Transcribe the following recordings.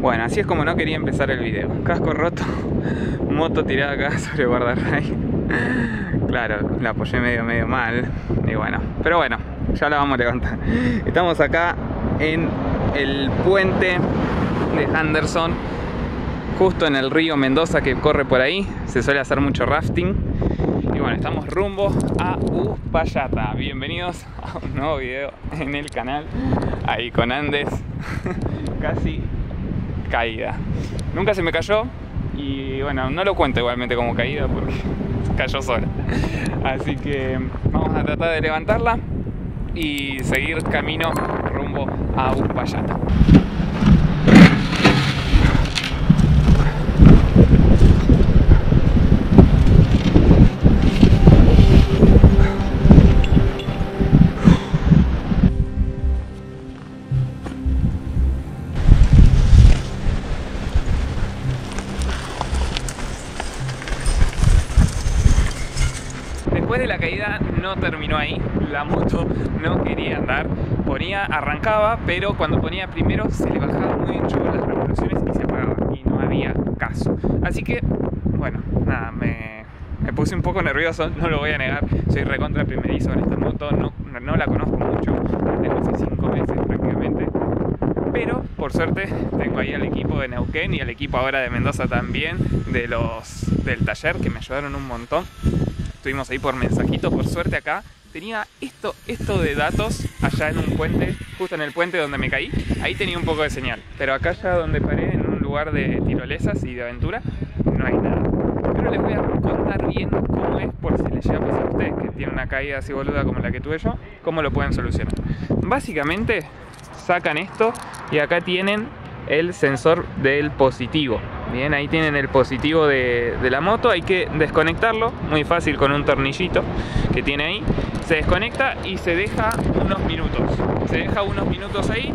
Bueno, así es como no quería empezar el video. Casco roto, moto tirada acá sobre guardarray. Claro, la apoyé medio mal. Y bueno, pero bueno, ya la vamos a levantar. Estamos acá en el puente de Anderson, justo en el río Mendoza que corre por ahí. Se suele hacer mucho rafting. Y bueno, estamos rumbo a Uspallata. Bienvenidos a un nuevo video en el canal. Ahí con Andes. Casi caída. Nunca se me cayó. Y bueno, no lo cuento igualmente como caída porque cayó sola. Así que vamos a tratar de levantarla y seguir camino rumbo a Uspallata. Después de la caída no terminó ahí, la moto no quería andar, arrancaba, pero cuando ponía primero se le bajaban mucho las revoluciones y se apagaba y no había caso. Así que, bueno, nada, me puse un poco nervioso, no lo voy a negar, soy recontra primerizo en esta moto, no la conozco mucho, la tengo hace 5 meses prácticamente, pero por suerte tengo ahí al equipo de Neuquén y al equipo ahora de Mendoza también, del taller, que me ayudaron un montón. Estuvimos ahí por mensajito, por suerte acá tenía esto de datos allá en un puente, justo en el puente donde me caí, ahí tenía un poco de señal, pero acá ya donde paré, en un lugar de tirolesas y de aventura, no hay nada. Pero les voy a contar bien cómo es, por si les llega a pasar a ustedes que tienen una caída así boluda como la que tuve yo, cómo lo pueden solucionar. Básicamente sacan esto y acá tienen el sensor del positivo. Bien, ahí tienen el positivo de la moto, hay que desconectarlo, muy fácil con un tornillito que tiene ahí. Se desconecta y se deja unos minutos. Se deja unos minutos ahí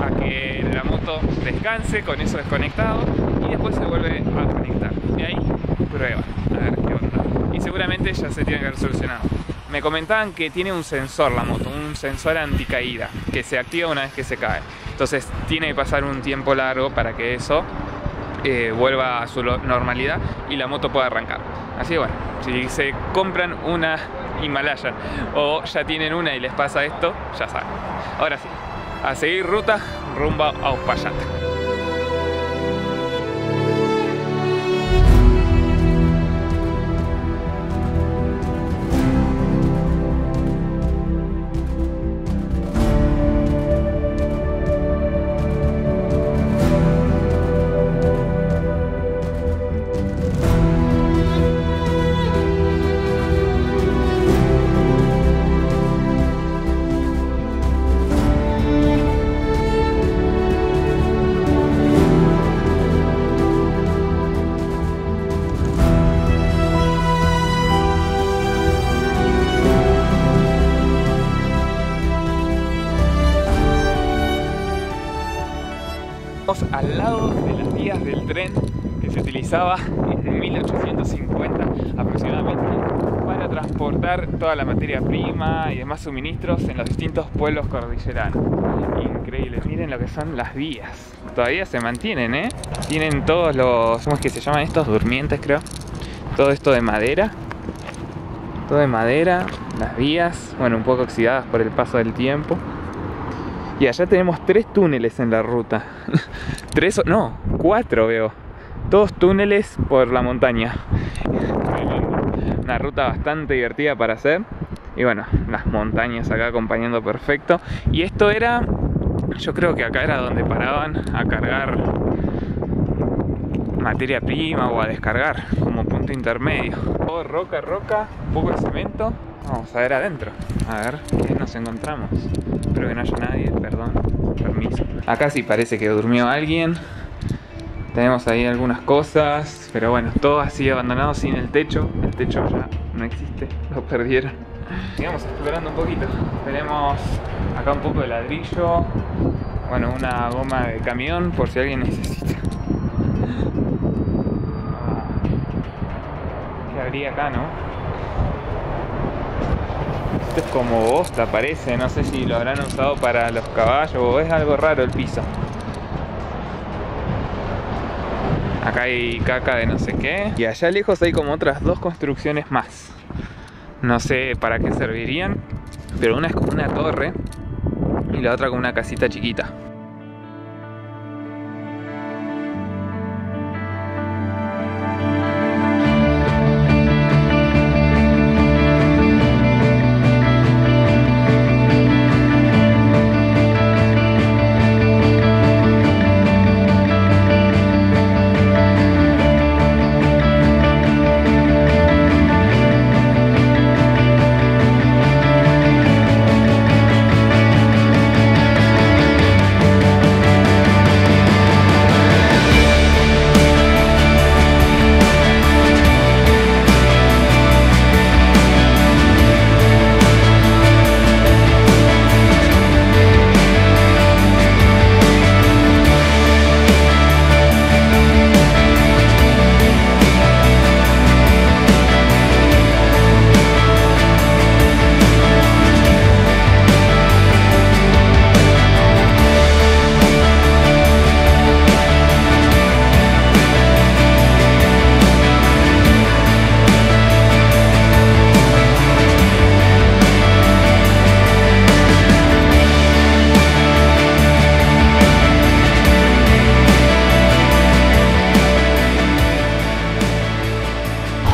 a que la moto descanse con eso desconectado y después se vuelve a conectar. Y ahí prueba, a ver qué onda. Y seguramente ya se tiene que haber solucionado. Me comentaban que tiene un sensor la moto, un sensor anticaída, que se activa una vez que se cae. Entonces tiene que pasar un tiempo largo para que eso vuelva a su normalidad y la moto pueda arrancar. Así que bueno, si se compran una Himalayan o ya tienen una y les pasa esto, ya saben. Ahora sí, a seguir ruta rumbo a Uspallata. Al lado de las vías del tren que se utilizaba en 1850 aproximadamente para transportar toda la materia prima y demás suministros en los distintos pueblos cordilleranos. Increíble, miren lo que son las vías, todavía se mantienen, tienen todos los, ¿cómo es que se llaman estos? Durmientes, creo. Todo esto de madera, todo de madera, las vías, bueno, un poco oxidadas por el paso del tiempo. Y allá tenemos 3 túneles en la ruta. 4 veo. 2 túneles por la montaña. Una ruta bastante divertida para hacer. Y bueno, las montañas acá acompañando perfecto. Y esto era, yo creo que acá era donde paraban a cargar materia prima o a descargar como punto intermedio. Todo roca, un poco de cemento. Vamos a ver adentro, a ver qué nos encontramos. Espero que no haya nadie, perdón, permiso. Acá sí parece que durmió alguien. Tenemos ahí algunas cosas, pero bueno, todo así abandonado sin el techo. El techo ya no existe, lo perdieron. Sigamos explorando un poquito. Tenemos acá un poco de ladrillo. Bueno, una goma de camión por si alguien necesita. ¿Qué habría acá, no? Esto es como bosta, parece, no sé si lo habrán usado para los caballos o es algo raro el piso. Acá hay caca de no sé qué. Y allá lejos hay como otras dos construcciones más. No sé para qué servirían, pero una es como una torre y la otra como una casita chiquita.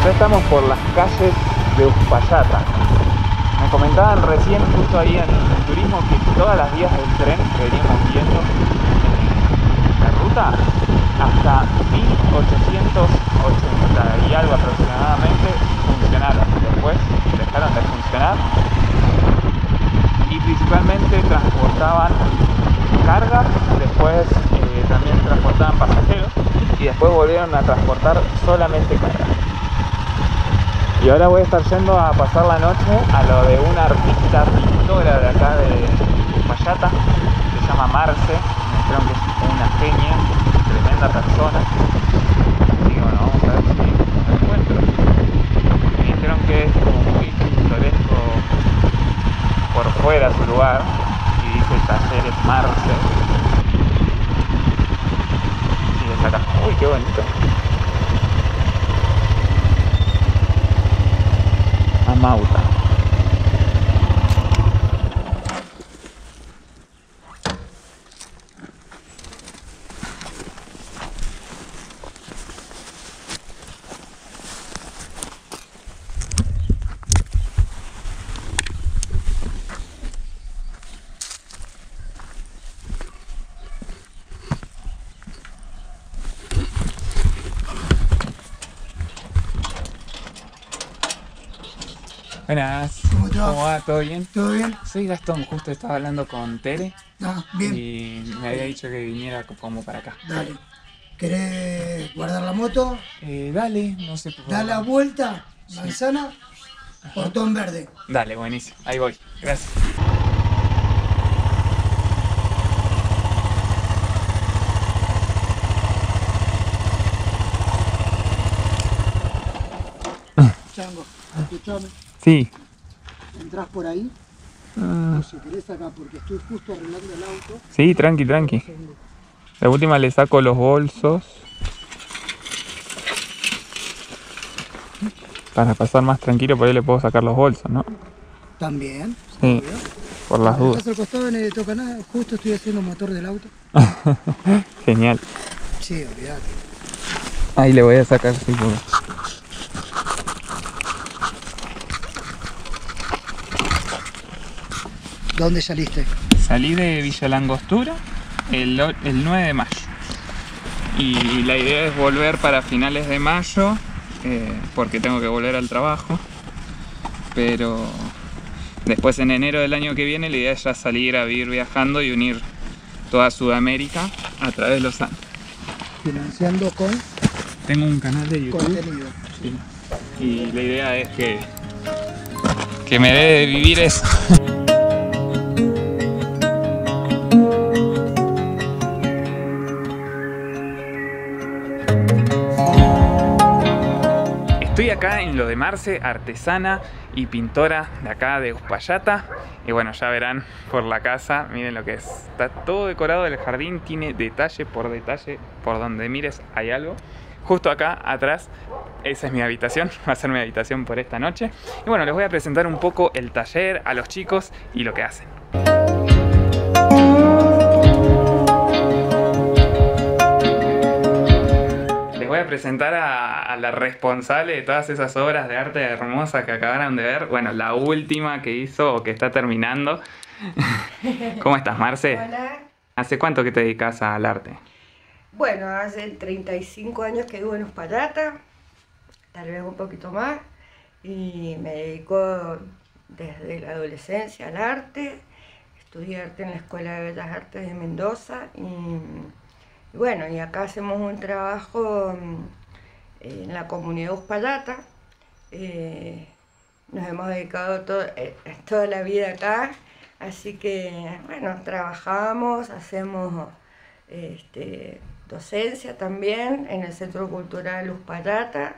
Ya estamos por las calles de Uspallata. Me comentaban recién, justo ahí en el turismo, que todas las vías del tren que veníamos viendo la ruta, hasta 1880 y algo aproximadamente funcionaron. Después dejaron de funcionar y principalmente transportaban cargas, después también transportaban pasajeros y después volvieron a transportar solamente cargas. Y ahora voy a estar yendo a pasar la noche a lo de una artista pintora de acá de Uspallata, que se llama Marce. Me dijeron que es una genia, tremenda persona. Así que bueno, vamos a ver si lo encuentro. Me dijeron que es como muy pintoresco por fuera su lugar, y dice Talleres Marce. Y es acá. Uy, qué bonito. Amauta. Buenas. ¿Cómo te va? ¿Cómo va? ¿Todo bien? ¿Todo bien? Soy Gastón, justo estaba hablando con Tere Ah, bien. y me había dicho que viniera como para acá. Dale. ¿Querés guardar la moto? Dale, no sé por Da la vuelta, manzana, portón verde. Dale, buenísimo. Ahí voy. Gracias. Chango, escuchame, Sí. entrás por ahí, o si querés acá, porque estoy justo arreglando el auto. Sí, tranqui, tranqui. De última le saco los bolsos para pasar más tranquilo, por ahí le puedo sacar los bolsos, ¿no? También. Sí, por las dudas. Estás al costado, no le toca nada, justo estoy haciendo el motor del auto. Genial. Sí, olvidate. Ahí le voy a sacar, sí, porque... ¿Dónde saliste? Salí de Villa Langostura el 9 de mayo. Y la idea es volver para finales de mayo, porque tengo que volver al trabajo. Pero después en enero del año que viene la idea es ya salir a vivir viajando y unir toda Sudamérica a través de los Andes. Financiando con Tengo un canal de YouTube. contenido. Sí. Y la idea es que me dé de vivir eso. Estoy acá en lo de Marce, artesana y pintora de acá de Uspallata. Y bueno, ya verán por la casa, miren lo que es. Está todo decorado, el jardín tiene detalle, por donde mires hay algo. Justo acá atrás, esa es mi habitación, va a ser mi habitación por esta noche. Y bueno, les voy a presentar un poco el taller, a los chicos y lo que hacen. Les voy a presentar a la responsable de todas esas obras de arte hermosas que acabaron de ver. Bueno, la última que hizo o que está terminando. ¿Cómo estás, Marce? Hola. ¿Hace cuánto que te dedicas al arte? Bueno, hace 35 años que vivo en Uspallata, tal vez un poquito más, y me dedico desde la adolescencia al arte. Estudié arte en la Escuela de Bellas Artes de Mendoza y bueno, y acá hacemos un trabajo en la comunidad de Uspallata. Nos hemos dedicado toda la vida acá, así que bueno, trabajamos, hacemos docencia también en el Centro Cultural Uspallata,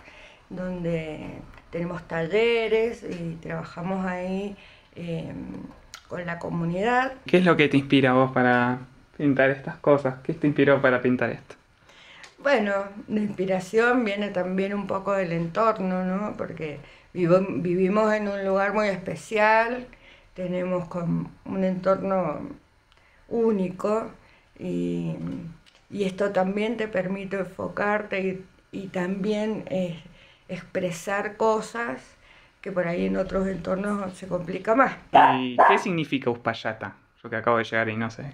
donde tenemos talleres y trabajamos ahí con la comunidad. ¿Qué es lo que te inspira a vos para pintar estas cosas? ¿Qué te inspiró para pintar esto? Bueno, la inspiración viene también un poco del entorno, ¿no? Porque vivimos en un lugar muy especial, tenemos un entorno único y esto también te permite enfocarte y también expresar cosas que por ahí en otros entornos se complica más. ¿Y qué significa Uspallata? Yo que acabo de llegar y no sé.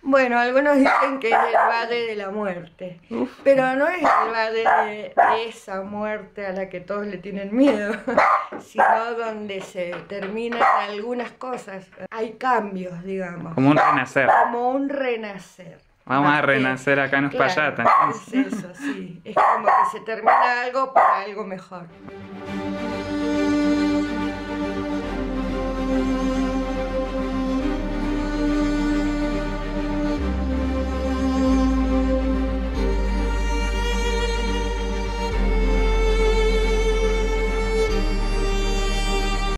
Bueno, algunos dicen que es el Valle de la Muerte, pero no es el valle de esa muerte a la que todos le tienen miedo, sino donde se terminan algunas cosas. Hay cambios, digamos. Como un renacer. Como un renacer. Vamos a renacer acá en Uspallata. Claro, es eso, sí. Es como que se termina algo para algo mejor.